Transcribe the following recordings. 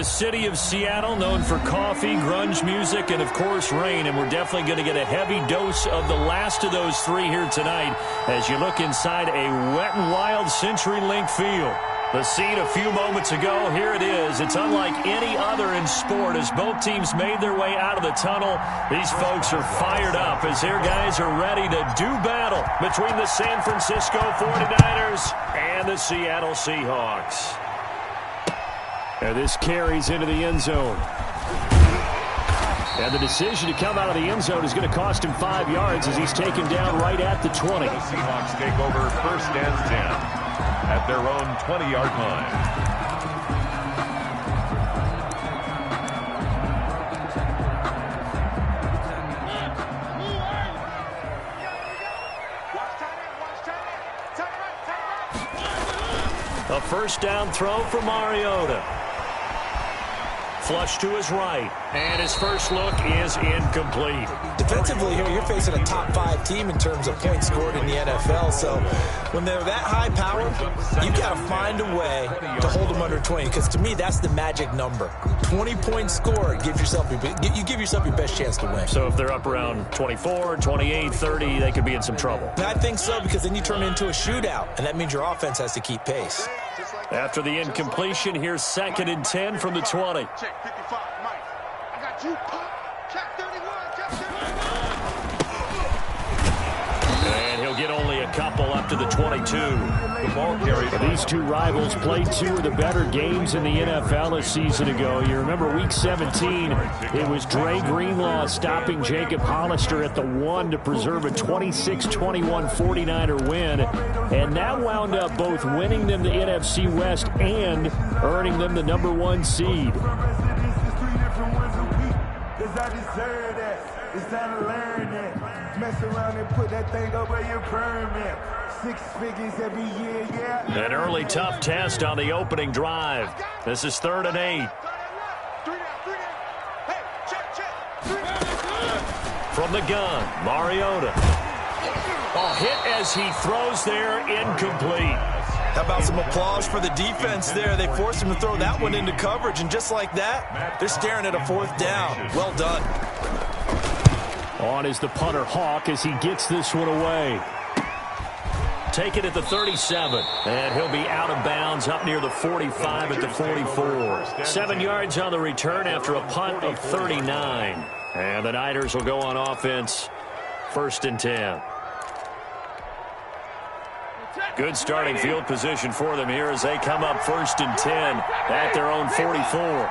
the city of Seattle, known for coffee, grunge music, and, of course, rain. And we're definitely going to get a heavy dose of the last of those three here tonight as you look inside a Wet n Wild CenturyLink field. The scene a few moments ago, here it is. It's unlike any other in sport as both teams made their way out of the tunnel. These folks are fired up as their guys are ready to do battle between the San Francisco 49ers and the Seattle Seahawks. And this carries into the end zone. And the decision to come out of the end zone is going to cost him 5 yards as he's taken down right at the 20. The Seahawks take over first and 10 at their own 20-yard line. A first down throw for Mariota. Flush to his right, and his first look is incomplete. Defensively here, you're facing a top-5 team in terms of points scored in the NFL, so when they're that high-powered, you got to find a way to hold them under 20, because to me, that's the magic number. 20 points scored, you give yourself your best chance to win. So if they're up around 24, 28, 30, they could be in some trouble. And I think so, because then you turn it into a shootout, and that means your offense has to keep pace. After the incompletion, here's 2nd and 10 from the 20. Check 55, Mike. I got you. Check 31. Check 31. And he'll get only a couple up to the 22. The ball carried. These two rivals played two of the better games in the NFL a season ago. You remember Week 17, it was Dre Greenlaw stopping Jacob Hollister at the 1 to preserve a 26-21 49er win. And that wound up both winning them the NFC West and earning them the #1 seed. It's time to learn that. Mess around and put that thing over your permit. 6 figures every year, yeah. An early tough test on the opening drive. This is 3rd and 8. From the gun, Mariota. A hit as he throws there, incomplete. How about some applause for the defense there? They forced him to throw that one into coverage, and just like that, they're staring at a 4th down. Well done. On is the punter Hawk as he gets this one away. Take it at the 37, and he'll be out of bounds up near the 45 at the 44. 7 yards on the return after a punt of 39. And the Niners will go on offense, 1st and 10. Good starting field position for them here as they come up 1st and 10 at their own 44.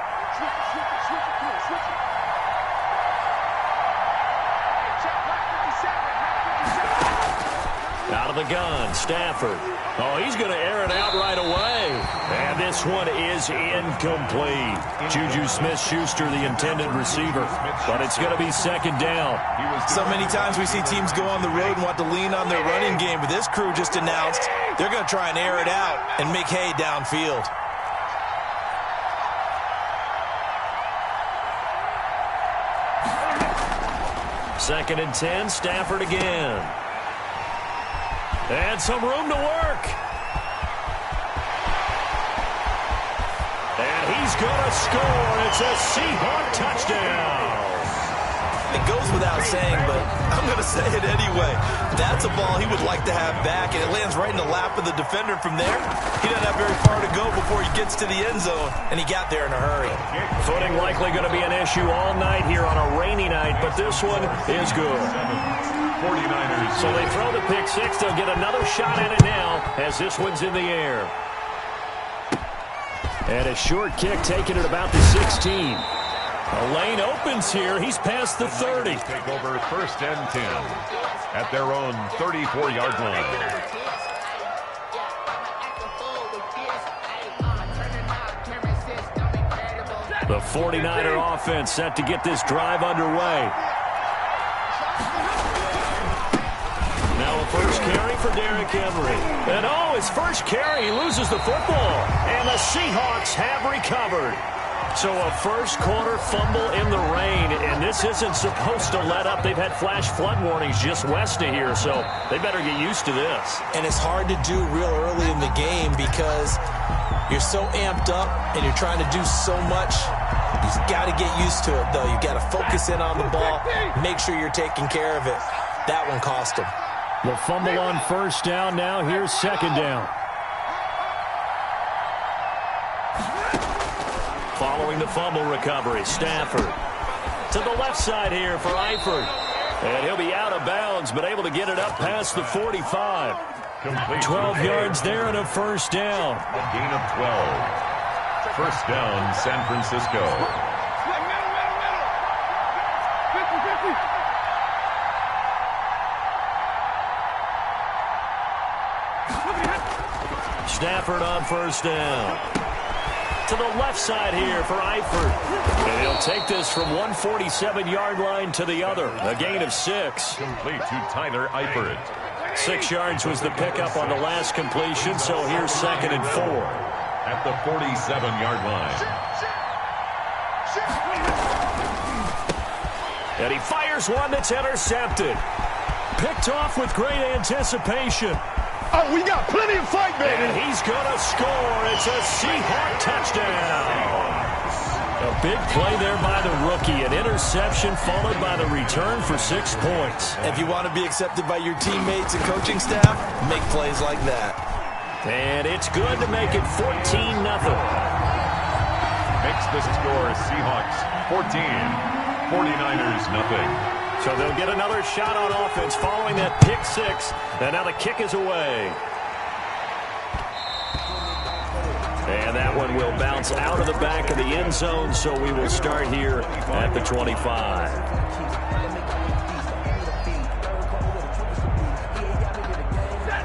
Out of the gun, Stafford. Oh, he's going to air it out right away. And this one is incomplete. Juju Smith-Schuster, the intended receiver. But it's going to be 2nd down. So many times we see teams go on the road and want to lean on their running game, but this crew just announced they're going to try and air it out and make hay downfield. Second and 10, Stafford again. And some room to work. And he's going to score. It's a Seahawk touchdown. It goes without saying, but I'm going to say it anyway. That's a ball he would like to have back, and it lands right in the lap of the defender from there. He doesn't have very far to go before he gets to the end zone, and he got there in a hurry. Footing likely going to be an issue all night here on a rainy night, but this one is good. 49ers. So they throw the pick six. They'll get another shot at it now as this one's in the air. And a short kick taken at about the 16. A lane opens here. He's past the 30. Take over 1st and 10 at their own 34-yard line. The 49er offense set to get this drive underway. Now a first carry for Derrick Henry. And oh, his first carry, he loses the football. And the Seahawks have recovered. So a first quarter fumble in the rain, and this isn't supposed to let up. They've had flash flood warnings just west of here, so they better get used to this. And it's hard to do real early in the game because You're so amped up, and you're trying to do so much. You've got to get used to it, though. You've got to focus in on the ball, make sure you're taking care of it. That one cost him. The fumble on first down. Now here's second down. Following the fumble recovery, Stafford to the left side here for Eifert. And he'll be out of bounds, but able to get it up past the 45. 12 yards there and a first down. A gain of 12. First down, San Francisco. Stafford on first down. To the left side here for Eifert. And he'll take this from 147-yard line to the other. A gain of 6. Complete to Tyler Eifert. 6 yards was the pickup on the last completion, so here's second and 4. At the 47-yard line. And he fires one that's intercepted. Picked off with great anticipation. Oh, we got plenty of fight, baby. And he's going to score. It's a Seahawk touchdown. A big play there by the rookie. An interception followed by the return for 6 points. If you want to be accepted by your teammates and coaching staff, make plays like that. And it's good to make it 14-0. Makes the score Seahawks 14, 49ers nothing. So they'll get another shot on offense following that pick 6. And now the kick is away. And that one will bounce out of the back of the end zone, so we will start here at the 25.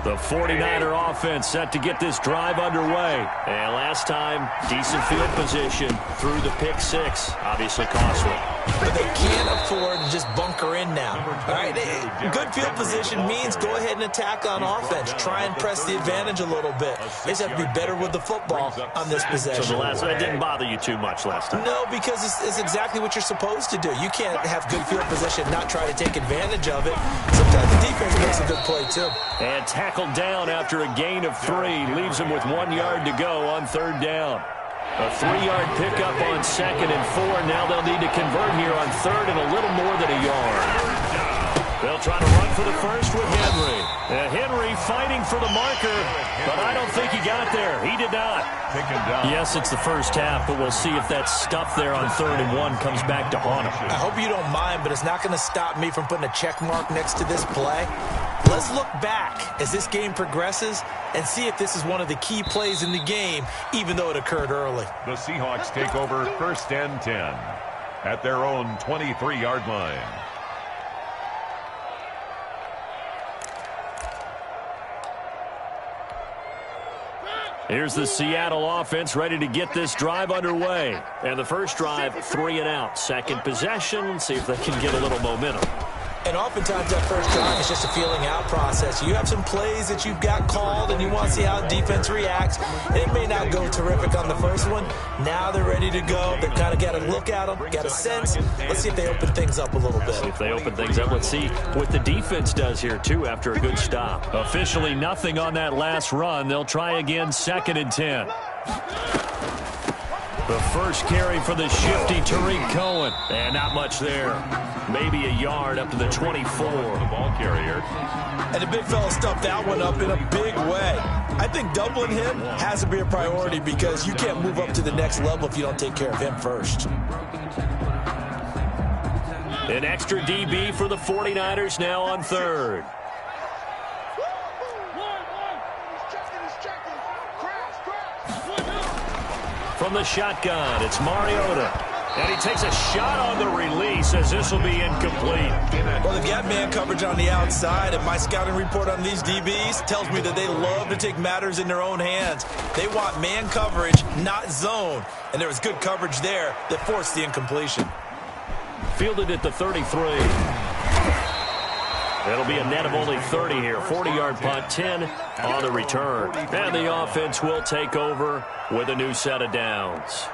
The 49er offense set to get this drive underway. And last time, decent field position through the pick 6. Obviously costly. But they can't afford to just bunker in now. All right, good field position means go ahead and attack on offense. Try and press the advantage a little bit. They just have to be better with the football on this possession. So that didn't bother you too much last time? No, because it's exactly what you're supposed to do. You can't have good field position, not try to take advantage of it. Sometimes the defense makes a good play, too. And tackled down after a gain of 3. Leaves him with 1 yard to go on third down. A 3-yard pickup on second and 4. Now they'll need to convert here on third and a little more than a yard. They'll try to run for the first with Henry. Henry fighting for the marker, but I don't think he got there. He did not. Yes, it's the first half, but we'll see if that stuff there on third and 1 comes back to haunt him. I hope you don't mind, but it's not going to stop me from putting a check mark next to this play. Let's look back as this game progresses and see if this is one of the key plays in the game, even though it occurred early. The Seahawks take over first and 10 at their own 23-yard line. Here's the Seattle offense ready to get this drive underway. And the first drive, 3 and out. Second possession, see if they can get a little momentum. And oftentimes that first drive is just a feeling out process. You have some plays that you've got called and you want to see how the defense reacts. It may not go terrific on the first one. Now they're ready to go. They've kind of got to look at them, got a sense. Let's see if they open things up a little bit. See if they open things up. Let's see what the defense does here, too, after a good stop. Officially nothing on that last run. They'll try again, second and 10. The first carry for the shifty Tariq Cohen. And not much there. Maybe a yard up to the 24. The ball carrier. And the big fella stuffed that one up in a big way. I think doubling him has to be a priority because you can't move up to the next level if you don't take care of him first. An extra DB for the 49ers now on third. From the shotgun, it's Mariota. And he takes a shot on the release as this will be incomplete. Well, they've got man coverage on the outside, and my scouting report on these DBs tells me that they love to take matters in their own hands. They want man coverage, not zone. And there was good coverage there that forced the incompletion. Fielded at the 33. It'll be a net of only 30 here. 40-yard punt, 10 on the return. And the offense will take over with a new set of downs.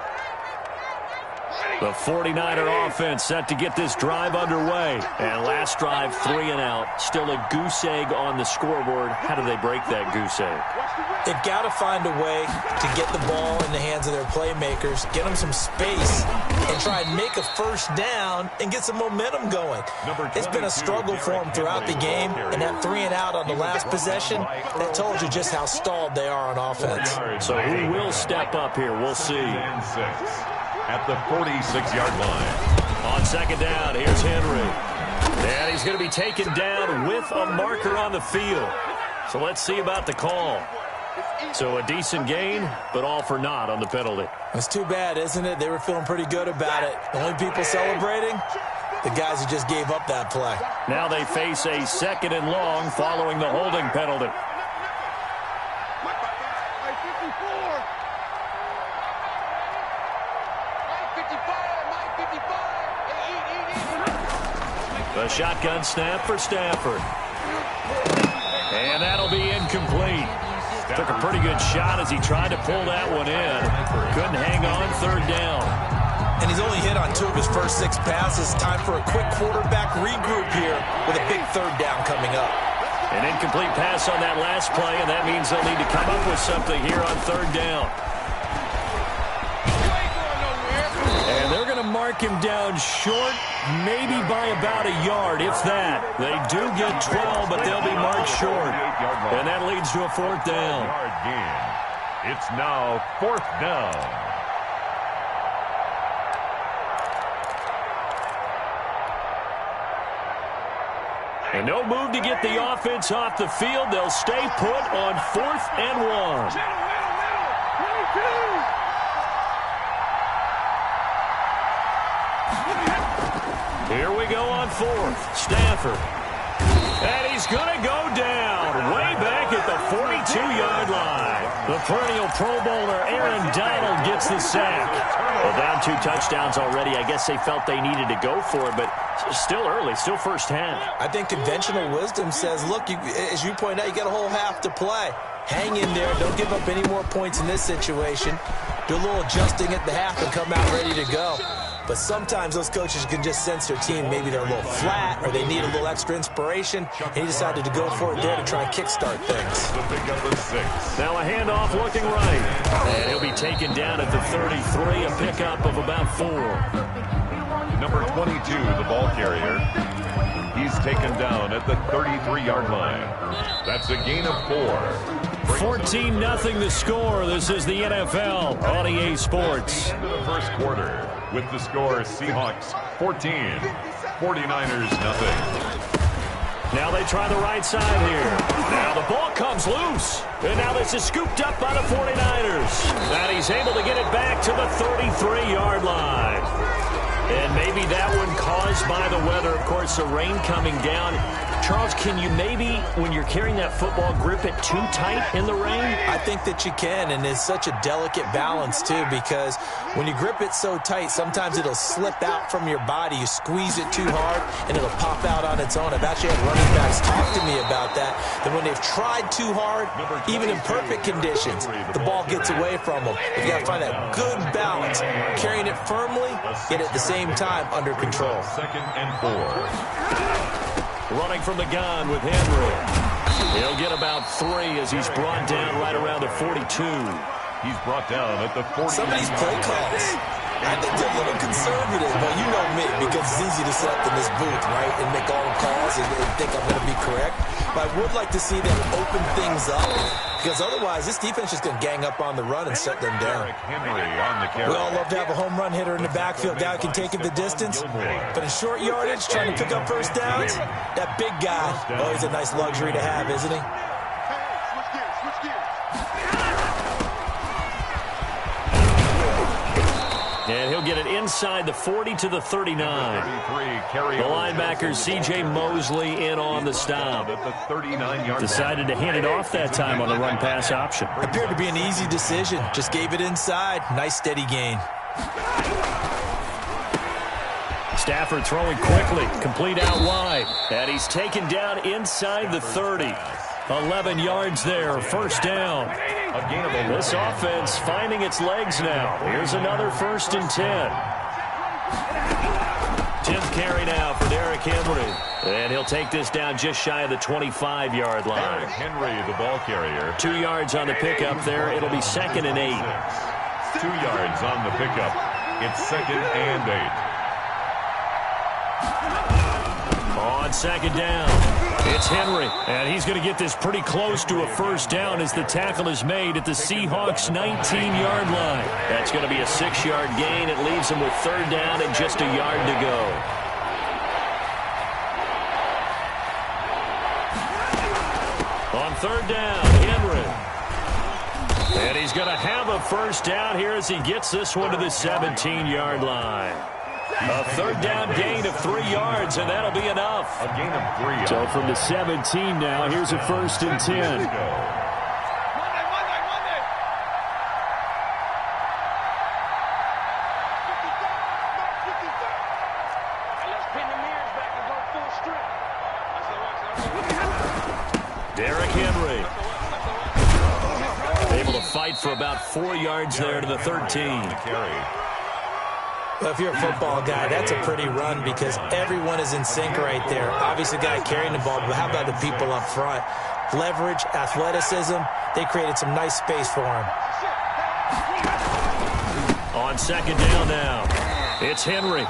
The 49er offense set to get this drive underway. And last drive, 3 and out. Still a goose egg on the scoreboard. How do they break that goose egg? They've got to find a way to get the ball in the hands of their playmakers, get them some space, and try and make a first down and get some momentum going. It's been a struggle for them throughout the game, and that 3 and out on the last possession, that told you just how stalled they are on offense. So who will step up here? We'll see. At the 46-yard line. On second down, here's Henry. And he's going to be taken down with a marker on the field. So let's see about the call. So a decent gain, but all for naught on the penalty. It's too bad, isn't it? They were feeling pretty good about it. The only people celebrating, the guys who just gave up that play. Now they face a 2nd and long following the holding penalty. The shotgun snap for Stafford. And that'll be incomplete. Took a pretty good shot as he tried to pull that one in. Couldn't hang on, 3rd down. And he's only hit on 2 of his first 6 passes. Time for a quick quarterback regroup here with a big 3rd down coming up. An incomplete pass on that last play, and that means they'll need to come up with something here on 3rd down. And they're going to mark him down short, maybe by about a yard, if that. They do get 12, but they'll be marked short. And that leads to a 4th down. It's now 4th down. And no move to get the offense off the field. They'll stay put on 4th and 1. Here we go on 4th. Stafford. And he's going to go down way back at the 42-yard line. The perennial Pro Bowler Aaron Donald gets the sack. Well, down 2 touchdowns already. I guess they felt they needed to go for it, but still early, still first half. I think conventional wisdom says, look, as you point out, you got a whole half to play. Hang in there. Don't give up any more points in this situation. Do a little adjusting at the half and come out ready to go. But sometimes those coaches can just sense their team. Maybe they're a little flat or they need a little extra inspiration. And he decided to go for it there to try and kickstart things. Now a handoff looking right. And he'll be taken down at the 33, a pickup of about 4. Number 22, the ball carrier. He's taken down at the 33-yard line. That's a gain of 4. 14-0 the score. This is the NFL on EA Sports. Into the first quarter with the score Seahawks 14, 49ers nothing. Now they try the right side here. Now the ball comes loose. And now this is scooped up by the 49ers. And he's able to get it back to the 33-yard line. And maybe that one caused by the weather. Of course, the rain coming down. Charles, can you maybe, when you're carrying that football, grip it too tight in the rain? I think that you can, and it's such a delicate balance, too, because when you grip it so tight, sometimes it'll slip out from your body. You squeeze it too hard, and it'll pop out on its own. I've actually had running backs talk to me about that when they've tried too hard, even in perfect conditions, the ball gets away from them. You've got to find that good balance, carrying it firmly, yet at the same time under control. 2nd and 4. Running from the gun with Henry. He'll get about 3 as he's brought down right around the 42. He's brought down at the 40. Some of these play calls, I think they're a little conservative, but you know me, because it's easy to sit up in this booth, right, and make all the calls and think I'm going to be correct. But I would like to see them open things up, because otherwise this defense is going to gang up on the run and shut them down. Henry on the carry. We all love to have a home run hitter in the backfield. Guy who can take it the distance. But in short yardage, trying to pick up first downs, that big guy, oh, he's a nice luxury to have, isn't he? And he'll get it inside the 40 to the 39. The linebacker, C.J. Mosley, in on the stop. Decided to hand it off that time on the run-pass option. Appeared to be an easy decision. Just gave it inside. Nice, steady gain. Stafford throwing quickly. Complete out wide. And he's taken down inside the 30. 11 yards there. First down. This offense finding its legs now. Here's another 1st and 10. 10th carry now for Derrick Henry. And he'll take this down just shy of the 25-yard line. Derrick Henry, the ball carrier. 2 yards on the pickup there. It'll be 2nd and 8. 2 yards on the pickup. It's 2nd and 8. On 2nd down, it's Henry. And he's going to get this pretty close to a first down as the tackle is made at the Seahawks' 19-yard line. That's going to be a 6-yard gain. It leaves them with 3rd down and just a yard to go. On 3rd down, Henry. And he's going to have a first down here as he gets this one to the 17-yard line. A 3rd down gain of 3 yards, and that'll be enough. A gain of 3 yards. So from the 17 now, here's a 1st and 10. Derrick Henry able to fight for about 4 yards there to the 13. Well, if you're a football guy, that's a pretty run because everyone is in sync right there. Obviously, the guy carrying the ball, but how about the people up front? Leverage, athleticism, they created some nice space for him. On 2nd down now, it's Henry.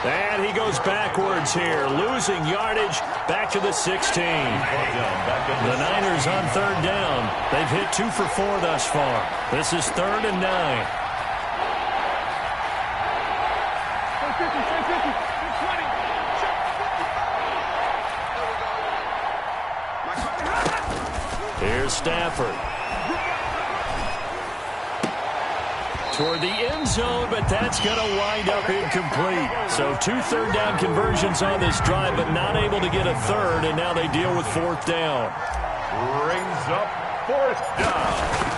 And he goes backwards here, losing yardage back to the 16. The Niners on 3rd down. They've hit 2 for 4 thus far. This is 3rd and 9. Here's Stafford. Toward the end zone, but that's going to wind up incomplete. So 2 3rd down conversions on this drive, but not able to get a 3rd, and now they deal with 4th down. Brings up 4th down.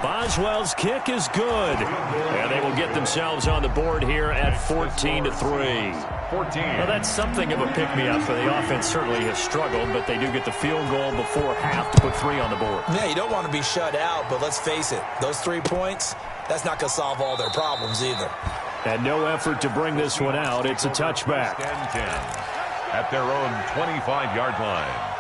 Boswell's kick is good. And they will get themselves on the board here at 14-3. 14. Well, that's something of a pick-me-up. The offense certainly has struggled, but they do get the field goal before half to put 3 on the board. Yeah, you don't want to be shut out, but let's face it, those 3 points, that's not going to solve all their problems either. And no effort to bring this one out. It's a touchback. 10-10 at their own 25-yard line.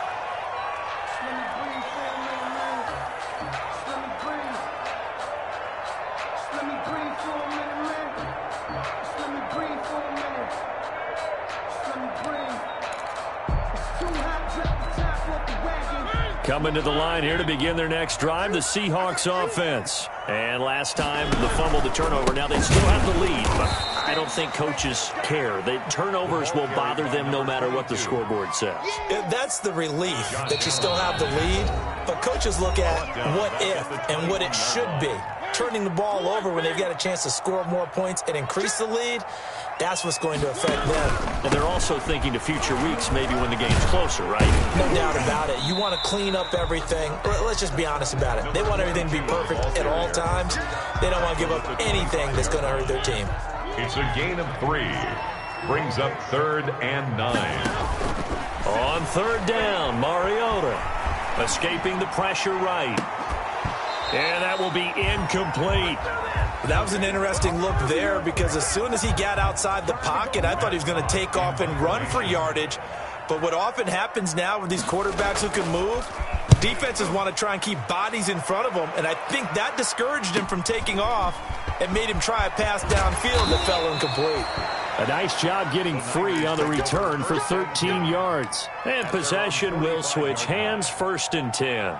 Coming to the line here to begin their next drive, the Seahawks offense. And last time, the fumble, the turnover. Now they still have the lead, but I don't think coaches care. The turnovers will bother them no matter what the scoreboard says. That's the relief that you still have the lead, but coaches look at what if and what it should be. Turning the ball over when they've got a chance to score more points and increase the lead, that's what's going to affect them. And they're also thinking to future weeks, maybe when the game's closer, right? No doubt about it. You want to clean up everything. Let's just be honest about it. They want everything to be perfect at all times. They don't want to give up anything that's going to hurt their team. It's a gain of 3. Brings up 3rd and 9. On 3rd down, Mariota escaping the pressure right. And that will be incomplete. That was an interesting look there because as soon as he got outside the pocket, I thought he was going to take off and run for yardage. But what often happens now with these quarterbacks who can move, defenses want to try and keep bodies in front of them, and I think that discouraged him from taking off and made him try a pass downfield that fell incomplete. A nice job getting free on the return for 13 yards. And possession will switch hands, 1st and 10.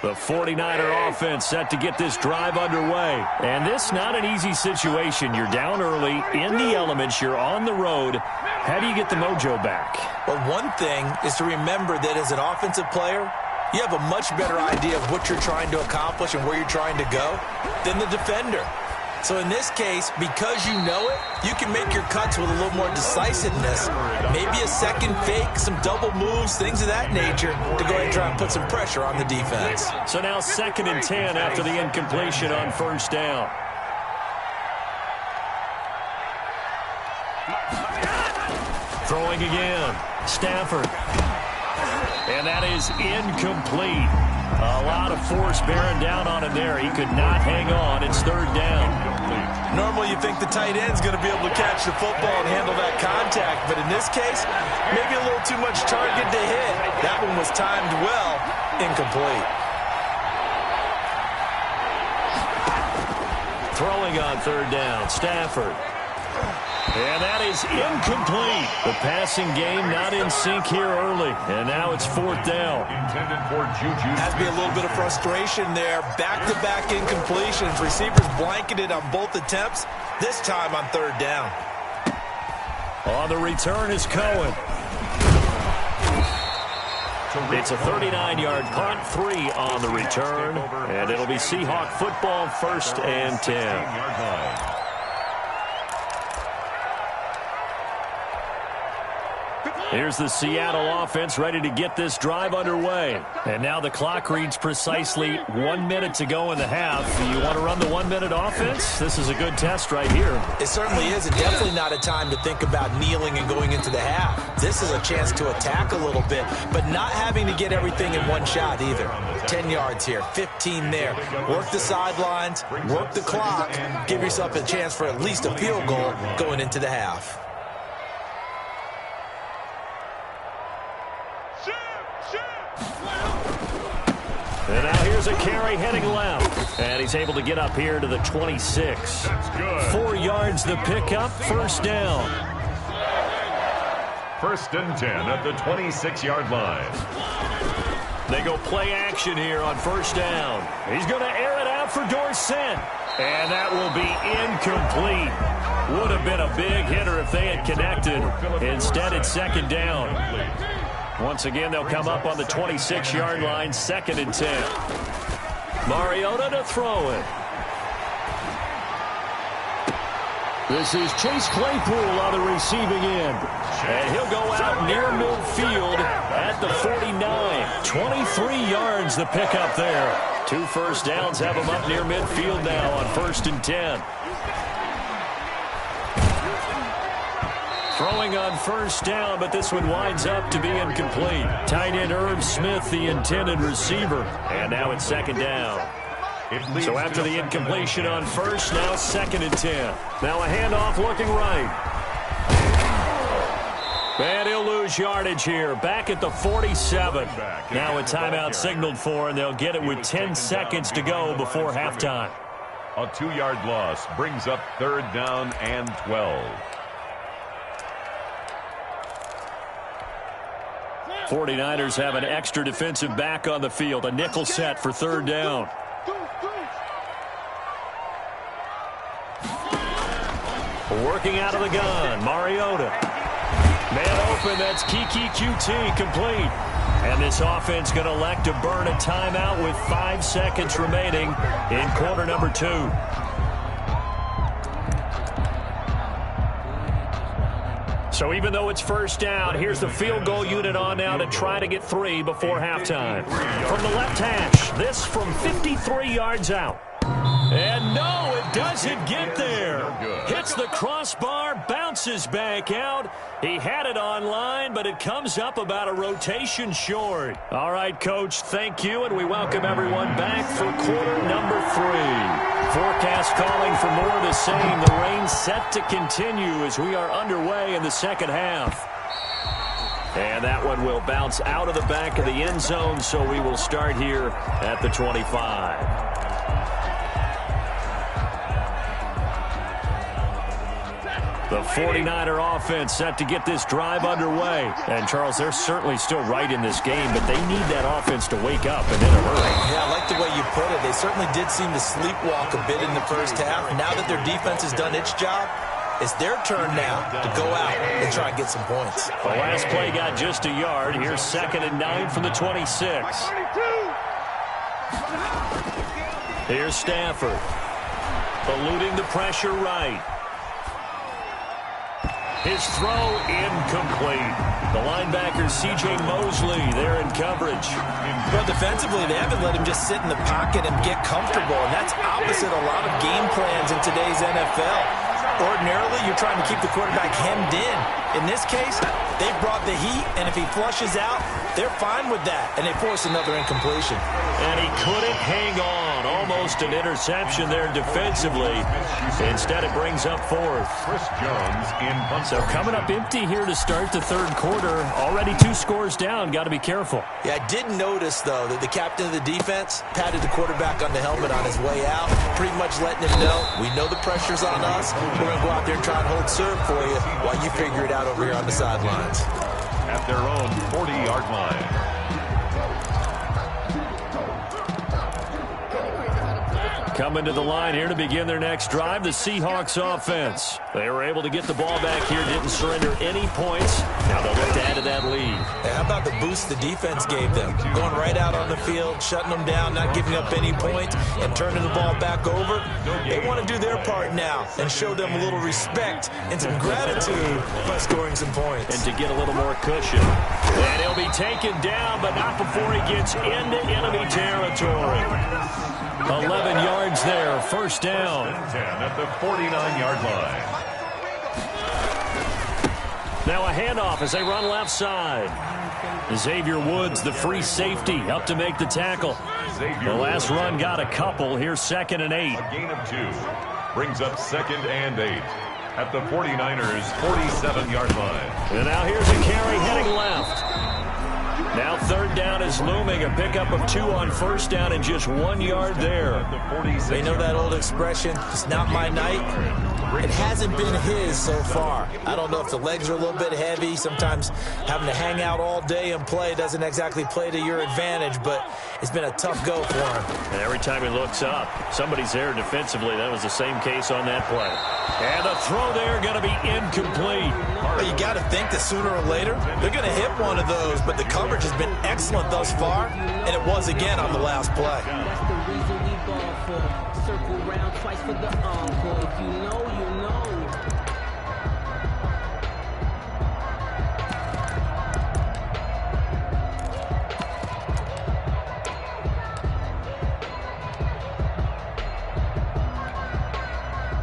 The 49er offense set to get this drive underway. And this not an easy situation. You're down early, in the elements, you're on the road. How do you get the mojo back? Well, one thing is to remember that as an offensive player, you have a much better idea of what you're trying to accomplish and where you're trying to go than the defender. So in this case, because you know it, you can make your cuts with a little more decisiveness. Maybe a second fake, some double moves, things of that nature to go ahead and try and put some pressure on the defense. So now 2nd and 10 after the incompletion on 1st down. Throwing again, Stafford. And that is incomplete. A lot of force bearing down on him there. He could not hang on. It's third down. Normally you think the tight end's going to be able to catch the football and handle that contact, but in this case, maybe a little too much target to hit. That one was timed well, incomplete. Throwing on third down, Stafford. And that is incomplete. The passing game not in sync here early. And now it's fourth down. Has to be a little bit of frustration there. Back-to-back incompletions. Receivers blanketed on both attempts. This time on third down. On the return is Cohen. It's a 39-yard punt, 3 on the return. And it'll be Seahawk football, 1st and 10. Here's the Seattle offense ready to get this drive underway. And now the clock reads precisely 1 minute to go in the half. You want to run the 1 minute offense? This is a good test right here. It certainly is, and definitely not a time to think about kneeling and going into the half. This is a chance to attack a little bit, but not having to get everything in one shot either. 10 yards here, 15 there. Work the sidelines, work the clock, give yourself a chance for at least a field goal going into the half. And now here's a carry heading left. And he's able to get up here to the 26. 4 yards the pickup, first down. 1st and 10 at the 26-yard line. They go play action here on first down. He's going to air it out for Dorsett. And that will be incomplete. Would have been a big hitter if they had connected. Instead, it's second down. Once again, they'll come up on the 26-yard line, 2nd and 10. Mariota to throw it. This is Chase Claypool on the receiving end. And he'll go out near midfield at the 49. 23 yards the pickup there. 2 first downs have him up near midfield now on 1st and 10. Throwing on first down, but this one winds up to be incomplete. Tight end Irv Smith, the intended receiver. And now it's 2nd down. So after the incompletion on first, now 2nd and 10. Now a handoff looking right. And he'll lose yardage here. Back at the 47. Now a timeout signaled for, and they'll get it with 10 seconds to go before halftime. A 2-yard loss brings up 3rd down and 12. 49ers have an extra defensive back on the field. A nickel set for 3rd down. Working out of the gun, Mariota. Man open, that's Kiki QT, complete. And this offense going to elect to burn a timeout with 5 seconds remaining in quarter number 2. So even though it's first down, here's the field goal unit on now to try to get 3 before halftime. From the left hash, this from 53 yards out. And no, it doesn't get there. Hits the crossbar, bounces back out. He had it on line, but it comes up about a rotation short. All right, Coach, thank you, and we welcome everyone back for quarter number 3. Forecast calling for more of the same. The rain set to continue as we are underway in the second half. And that one will bounce out of the back of the end zone, so we will start here at the 25. The 49er offense set to get this drive underway. And, Charles, they're certainly still right in this game, but they need that offense to wake up and in a hurry. Yeah, I like the way you put it. They certainly did seem to sleepwalk a bit in the first half. Now that their defense has done its job, it's their turn now to go out and try and get some points. The last play got just a yard. Here's 2nd and 9 from the 26. Here's Stafford. Eluding the pressure right. His throw incomplete. The linebacker, C.J. Mosley, there in coverage. But defensively, they haven't let him just sit in the pocket and get comfortable, and that's opposite a lot of game plans in today's NFL. Ordinarily, you're trying to keep the quarterback hemmed in. In this case, they've brought the heat, and if he flushes out, they're fine with that, and they force another incompletion. And he couldn't hang on. Almost an interception there defensively. Instead, it brings up fourth. Chris Jones in punt. So coming up empty here to start the third quarter. Already 2 scores down. Got to be careful. Yeah, I did notice, though, that the captain of the defense patted the quarterback on the helmet on his way out, pretty much letting him know, we know the pressure's on us. We're going to go out there and try and hold serve for you while you figure it out over here on the sidelines. At their own 40-yard line. Coming to the line here to begin their next drive, the Seahawks offense. They were able to get the ball back here, didn't surrender any points. Now they'll look to add to that lead. Hey, how about the boost the defense gave them? Going right out on the field, shutting them down, not giving up any points, and turning the ball back over. They want to do their part now and show them a little respect and some gratitude by scoring some points. And to get a little more cushion. And he'll be taken down, but not before he gets into enemy territory. 11 yards there, first down. 10 at the 49-yard line. Now a handoff as they run left side. Xavier Woods, the free safety, up to make the tackle. The last run got a couple. Here's 2nd and 8. A gain of 2. Brings up 2nd and 8 at the 49ers' 47-yard line. And now here's a carry heading left. Now 3rd down is looming. A pickup of 2 on 1st down and just 1 yard there. They know that old expression, it's not my night. It hasn't been his so far. I don't know if the legs are a little bit heavy. Sometimes having to hang out all day and play doesn't exactly play to your advantage, but it's been a tough go for him. And every time he looks up, somebody's there defensively. That was the same case on that play. And the throw there going to be incomplete. But you got to think that sooner or later, they're going to hit one of those, but the coverage has been excellent thus far, and it was again on the last play. That's the reason we ball for. Circle round twice for the encore. If you know, you know.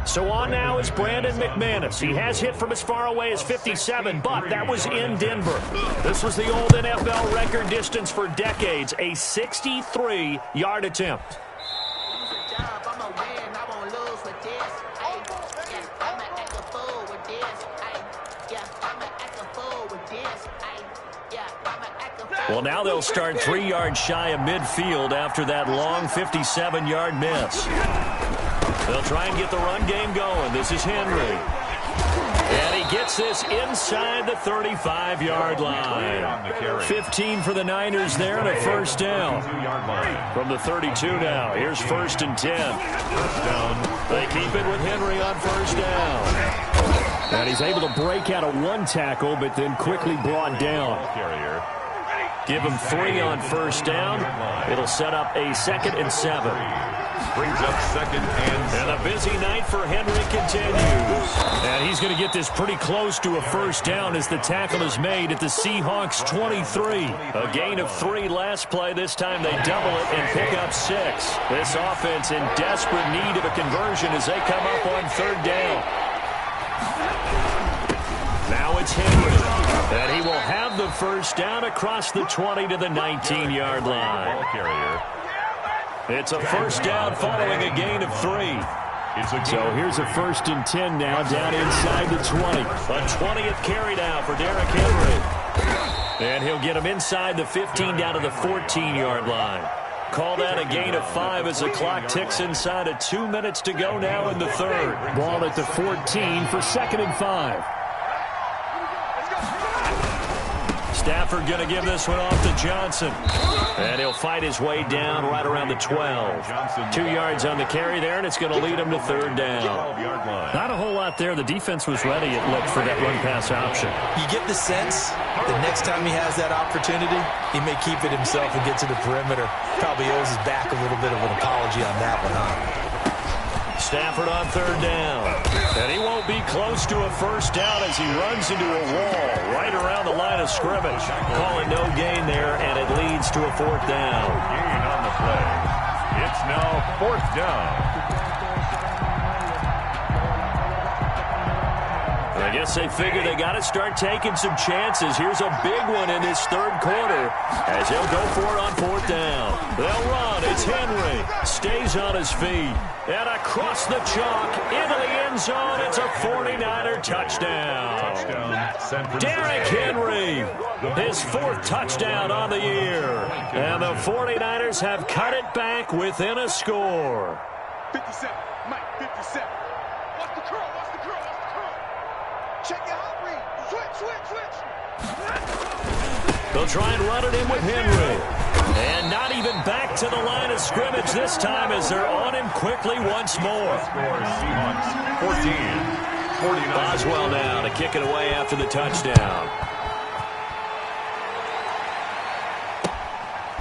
So on now is Brandon McManus. He has hit from as far away as 57, but that was in Denver. This was the old NFL record distance for decades, a 63-yard attempt. Well, now they'll start 3 yards shy of midfield after that long 57-yard miss. They'll try and get the run game going. This is Henry. And he gets this inside the 35-yard line. 15 for the Niners there and a first down. From the 32 now. Here's 1st and 10. They keep it with Henry on first down. And he's able to break out of 1 tackle, but then quickly brought down. Give him 3 on first down. It'll set up a 2nd and 7. Brings up 2nd and a busy night for Henry continues. And he's going to get this pretty close to a first down as the tackle is made at the Seahawks 23. A gain of 3 last play. This time they double it and pick up 6. This offense in desperate need of a conversion as they come up on 3rd down. Now it's Henry. And he will have the first down across the 20 to the 19-yard line. It's a first down following a gain of 3. So here's a 1st and 10 now down inside the 20. A 20th carry now for Derrick Henry. And he'll get him inside the 15 down to the 14-yard line. Call that a gain of 5 as the clock ticks inside of 2 minutes to go now in the 3rd. Ball at the 14 for 2nd and 5. Stafford going to give this one off to Johnson. And he'll fight his way down right around the 12. 2 yards on the carry there, and it's going to lead him to 3rd down. Not a whole lot there. The defense was ready, it looked, for that run-pass option. You get the sense that next time he has that opportunity, he may keep it himself and get to the perimeter. Probably owes his back a little bit of an apology on that one, huh? Stafford on 3rd down. And he won't be close to a first down as he runs into a wall right around the line of scrimmage. Calling no gain there, and it leads to a 4th down. Gain on the play. It's now 4th down. I guess they figure they got to start taking some chances. Here's a big one in this third quarter as he'll go for it on fourth down. They'll run. It's Henry. Stays on his feet. And across the chalk into the end zone. It's a 49er touchdown. Derrick Henry, his fourth touchdown on the year. And the 49ers have cut it back within a score. 57, Mike, 57. Watch the curl, watch the curl, watch the curl. Check your hot read. Switch. They'll try and run it in with Henry. And not even back to the line of scrimmage this time as they're on him quickly once more. Seahawks 14. Boswell now to kick it away after the touchdown.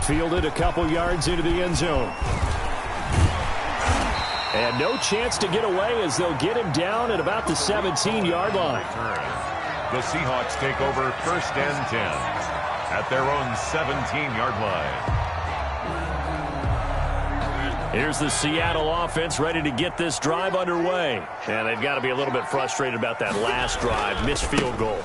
Fielded a couple yards into the end zone. And no chance to get away as they'll get him down at about the 17-yard line. The Seahawks take over 1st and 10 at their own 17-yard line. Here's the Seattle offense ready to get this drive underway. And they've got to be a little bit frustrated about that last drive, missed field goal.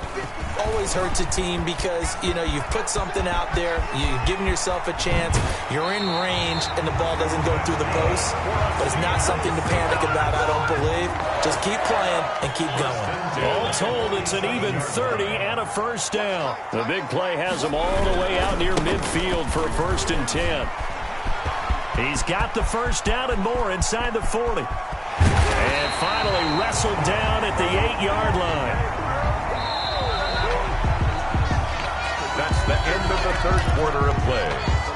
Always hurts a team because, you've put something out there, you've given yourself a chance, you're in range, and the ball doesn't go through the post. But it's not something to panic about, I don't believe. Just keep playing and keep going. All told, it's an even 30 and a first down. The big play has them all the way out near midfield for a 1st and 10. He's got the first down and more inside the 40. And finally wrestled down at the 8-yard line. That's the end of the third quarter of play.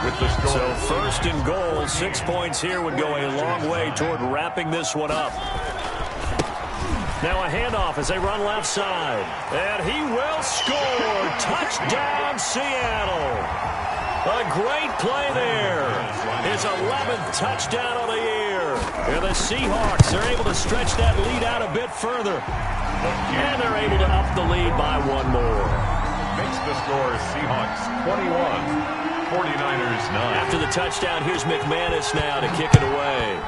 With the score. So 1st and goal, 6 points here would go a long way toward wrapping this one up. Now a handoff as they run left side. And he will score. Touchdown, Seattle. A great play there. His 11th touchdown of the year. And the Seahawks are able to stretch that lead out a bit further. And they're able to up the lead by one more. Makes the score Seahawks 21, 49ers 9. After the touchdown, here's McManus now to kick it away.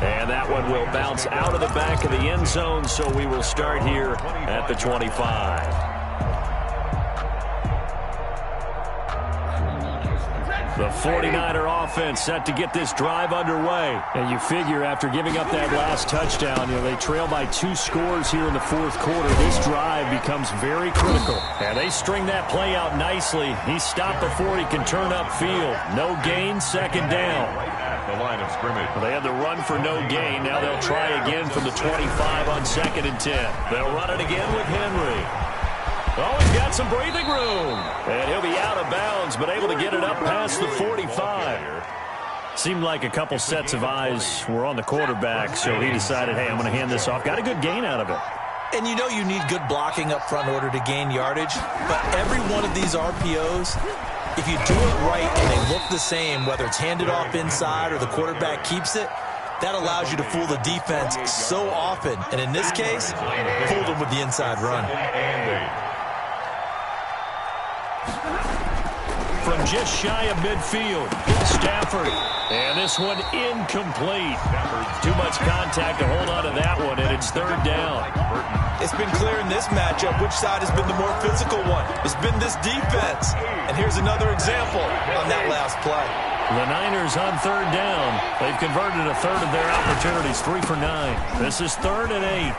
And that one will bounce out of the back of the end zone, so we will start here at the 25. The 49er offense set to get this drive underway. And you figure after giving up that last touchdown, they trail by 2 scores here in the fourth quarter. This drive becomes very critical. And they string that play out nicely. He's stopped before he can turn upfield. No gain, 2nd down. The line of scrimmage. They had the run for no gain. Now they'll try again from the 25 on 2nd and 10. They'll run it again with Henry. Oh, he's got some breathing room. And he'll be out of bounds, but able to get it up past the 45. Seemed like a couple sets of eyes were on the quarterback, so he decided, hey, I'm going to hand this off. Got a good gain out of it. And you need good blocking up front in order to gain yardage. But every one of these RPOs, if you do it right and they look the same, whether it's handed off inside or the quarterback keeps it, that allows you to fool the defense so often. And in this case, fooled them with the inside run. From just shy of midfield, Stafford. And this one incomplete. Too much contact to hold on to that one, and it's 3rd down. It's been clear in this matchup which side has been the more physical one. It's been this defense. And here's another example on that last play. The Niners on 3rd down. They've converted a 1/3 of their opportunities, 3 for 9. This is 3rd and 8.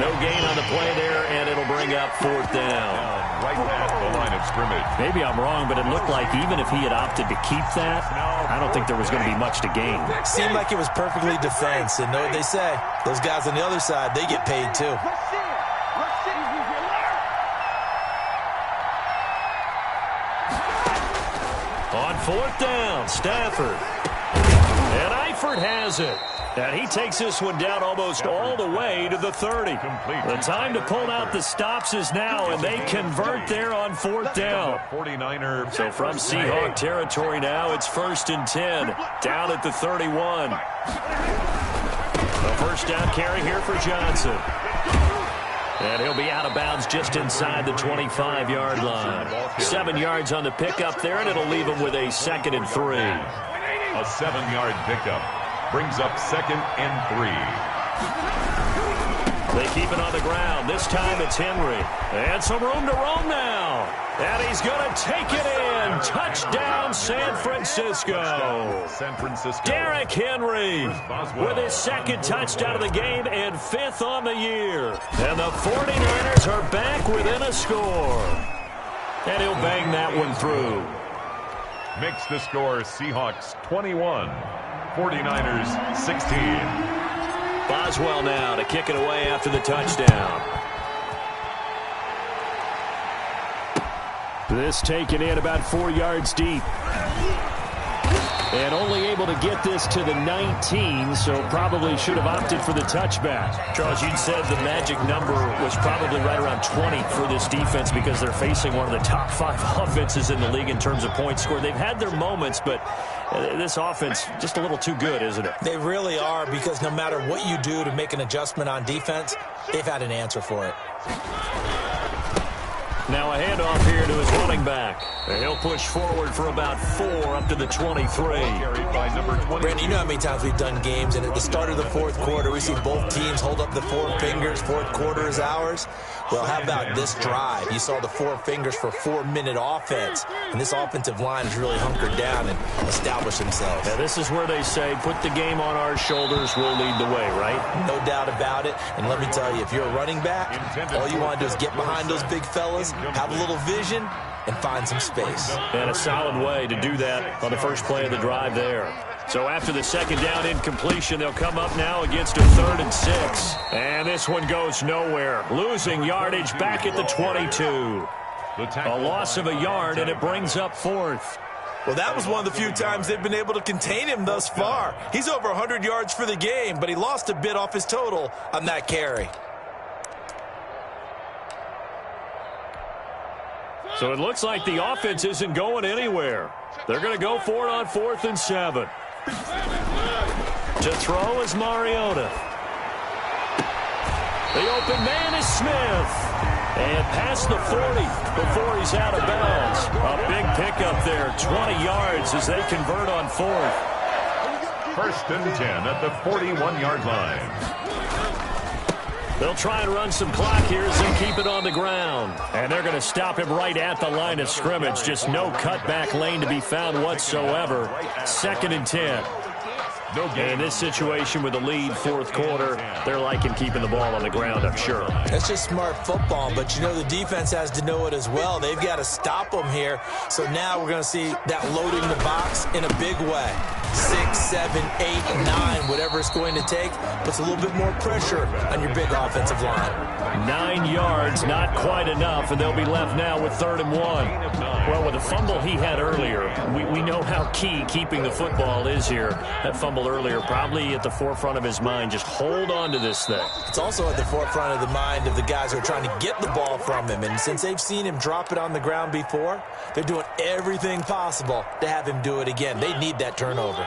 No gain on the play there, and it'll bring up 4th down. Right at the line of scrimmage. Maybe I'm wrong, but it looked like even if he had opted to keep that, I don't think there was going to be much to gain. Seemed like it was perfectly defense, and know what they say. Those guys on the other side, they get paid too. On 4th down, Stafford. And Eifert has it. And he takes this one down almost all the way to the 30. The time to pull out the stops is now, and they convert there on 4th down. So from Seahawk territory now, it's 1st and 10, down at the 31. The first down carry here for Johnson. And he'll be out of bounds just inside the 25-yard line. 7 yards on the pickup there, and it'll leave him with a 2nd and 3. A 7-yard pickup. Brings up 2nd and 3. They keep it on the ground. This time it's Henry. And some room to roam now. And he's going to take it in. Touchdown, San Francisco. Derrick Henry with his 2nd touchdown of the game and 5th on the year. And the 49ers are back within a score. And he'll bang that one through. Makes the score Seahawks 21, 49ers 16. Boswell now to kick it away after the touchdown. This taken in about 4 yards deep. And only able to get this to the 19, so probably should have opted for the touchback. Charles, you'd said the magic number was probably right around 20 for this defense because they're facing one of the top 5 offenses in the league in terms of points scored. They've had their moments, but this offense just a little too good, isn't it? They really are, because no matter what you do to make an adjustment on defense, they've had an answer for it. Now a handoff here to his running back. And he'll push forward for about 4 up to the 23. Brandon, you know how many times we've done games, and at the start of the 4th quarter, we see both teams hold up the 4 fingers. 4th quarter is ours. Well, how about this drive? You saw the 4 fingers for 4-minute offense, and this offensive line has really hunkered down and established themselves. Now, this is where they say, put the game on our shoulders, we'll lead the way, right? No doubt about it. And let me tell you, if you're a running back, all you want to do is get behind those big fellas, have a little vision, and find some space. And a solid way to do that on the first play of the drive there. So after the 2nd down incompletion, they'll come up now against a 3rd and 6. And this one goes nowhere. Losing yardage back at the 22. A loss of a yard, and it brings up 4th. Well, that was one of the few times they've been able to contain him thus far. He's over 100 yards for the game, but he lost a bit off his total on that carry. So it looks like the offense isn't going anywhere. They're going to go for it on 4th and 7. To throw is Mariota. The open man is Smith. And past the 40 before he's out of bounds. A big pickup there, 20 yards as they convert on 4th. 1st and 10 at the 41-yard line. They'll try and run some clock here as they keep it on the ground. And they're going to stop him right at the line of scrimmage. Just no cutback lane to be found whatsoever. 2nd and 10. And in this situation with the lead 4th quarter, they're liking keeping the ball on the ground, I'm sure. That's just smart football, but you know the defense has to know it as well. They've got to stop them here. So now we're going to see that loading the box in a big way. 6, 7, 8, 9, whatever it's going to take, puts a little bit more pressure on your big offensive line. 9 yards, not quite enough, and they'll be left now with 3rd and 1. Well, with the fumble he had earlier, we know how key keeping the football is here. That fumble earlier probably at the forefront of his mind. Just hold on to this thing. It's also at the forefront of the mind of the guys who are trying to get the ball from him. And since they've seen him drop it on the ground before, they're doing everything possible to have him do it again. They need that turnover.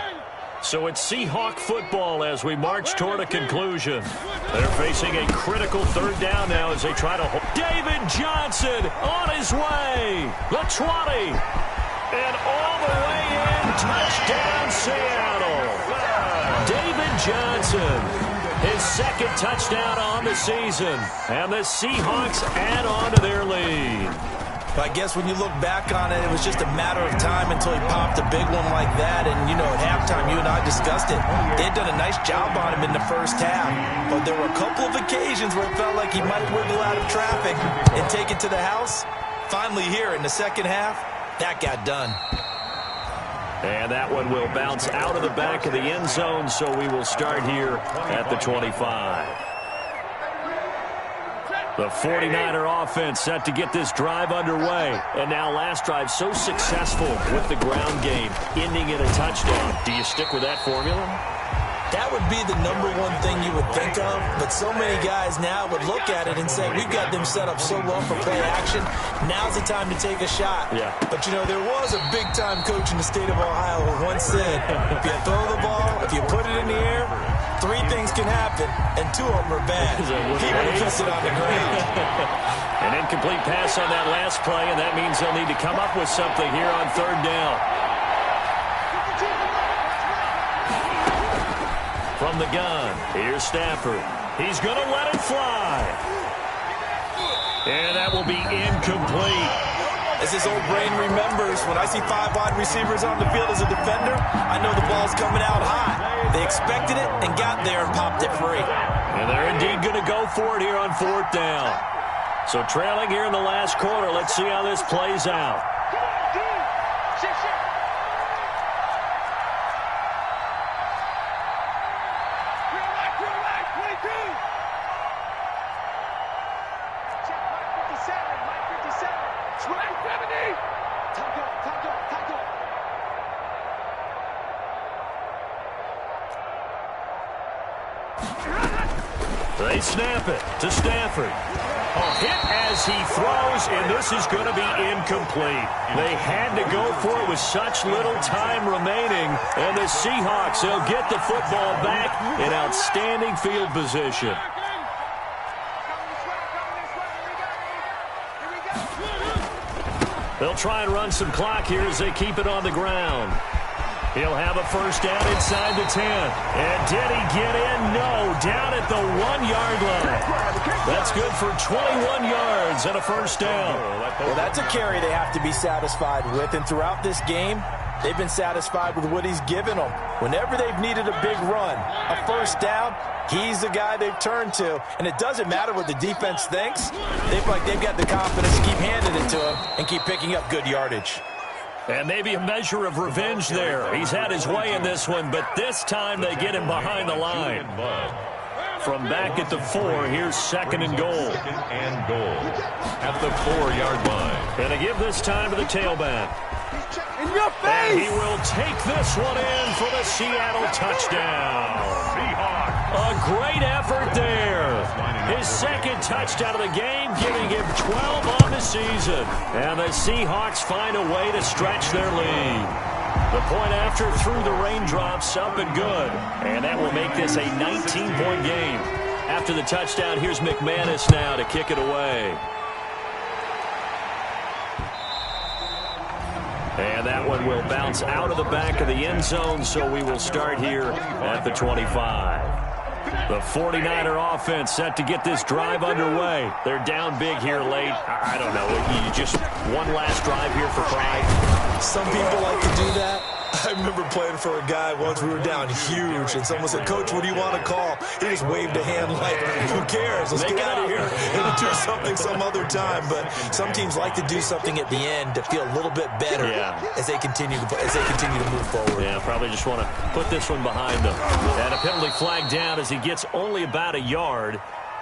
So it's Seahawk football as we march toward a conclusion. They're facing a critical 3rd down now as they try to hold. David Johnson on his way. The 20. And all the way in. Touchdown, Seattle. David Johnson. His 2nd touchdown on the season. And the Seahawks add on to their lead. But I guess when you look back on it, it was just a matter of time until he popped a big one like that. And, you know, at halftime, you and I discussed it. They had done a nice job on him in the first half. But there were a couple of occasions where it felt like he might wiggle out of traffic and take it to the house. Finally here in the second half, that got done. And that one will bounce out of the back of the end zone, so we will start here at the 25. The 49er offense set to get this drive underway. And now last drive so successful with the ground game, ending in a touchdown. Do you stick with that formula? That would be the #1 thing you would think of, but so many guys now would look at it and say, we've got them set up so well for play action, now's the time to take a shot. Yeah. But, you know, there was a big-time coach in the state of Ohio who once said, if you throw the ball, if you put it in the air, 3 things can happen, and 2 of them are bad. He would have kissed it on the ground. An incomplete pass on that last play, and that means they'll need to come up with something here on 3rd down. From the gun, here's Stafford. He's going to let it fly. And that will be incomplete. As his old brain remembers, when I see 5 wide receivers on the field as a defender, I know the ball's coming out high. They expected it and got there and popped it free. And they're indeed going to go for it here on 4th down. So trailing here in the last quarter, let's see how this plays out. They snap it to Stafford. A hit as he throws, and this is going to be incomplete. They had to go for it with such little time remaining, and the Seahawks, they'll get the football back in outstanding field position. They'll try and run some clock here as they keep it on the ground. He'll have a first down inside the 10. And did he get in? No. Down at the 1-yard line. That's good for 21 yards and a first down. Well, that's a carry they have to be satisfied with. And throughout this game, they've been satisfied with what he's given them. Whenever they've needed a big run, a first down, he's the guy they've turned to. And it doesn't matter what the defense thinks. They've got the confidence to keep handing it to him and keep picking up good yardage. And maybe a measure of revenge there. He's had his way in this one, but this time they get him behind the line. From back at the 4, here's 2nd and goal. 2nd and goal at the 4-yard line. And they give this time to the tailback. In your face! And he will take this one in for the Seattle touchdown. Seahawks. A great effort there. His 2nd touchdown of the game, giving him 12 on the season. And the Seahawks find a way to stretch their lead. The point after through the raindrops, up and good. And that will make this a 19-point game. After the touchdown, here's McManus now to kick it away. And that one will bounce out of the back of the end zone, so we will start here at the 25. The 49er offense set to get this drive underway. They're down big here late. I don't know. You just one last drive here for pride. Some people like to do that. I remember playing for a guy once. We were down huge, and someone said, "Coach, what do you want to call?" He just waved a hand like, "Who cares? Let's get out of here and do something some other time." But some teams like to do something at the end to feel a little bit better as they continue to move forward. Yeah, probably just want to put this one behind them. And a penalty flag down as he gets only about a yard.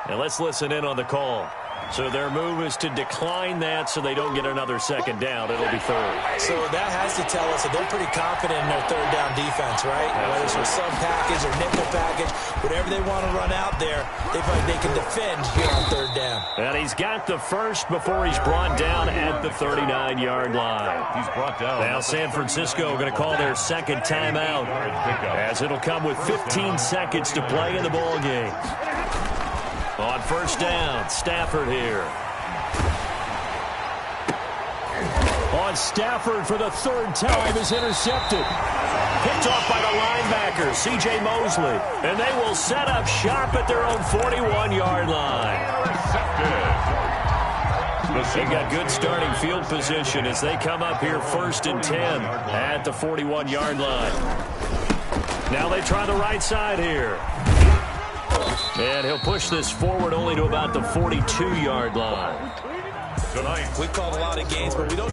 And let's listen in on the call. So their move is to decline that so they don't get another 2nd down. It'll be 3rd. So that has to tell us that they're pretty confident in their 3rd down defense, right? Whether it's a sub package or nickel package, whatever they want to run out there, they feel like they can defend here on 3rd down. And he's got the first before he's brought down at the 39-yard line. He's brought down. Now San Francisco going to call their 2nd timeout as it'll come with 15 seconds to play in the ball game. On first down, Stafford here. On Stafford for the 3rd time is intercepted. Picked off by the linebacker, C.J. Mosley. And they will set up shop at their own 41-yard line. They got good starting field position as they come up here 1st and 10 at the 41-yard line. Now they try the right side here. And he'll push this forward only to about the 42-yard line. Tonight, we've called a lot of games, but we don't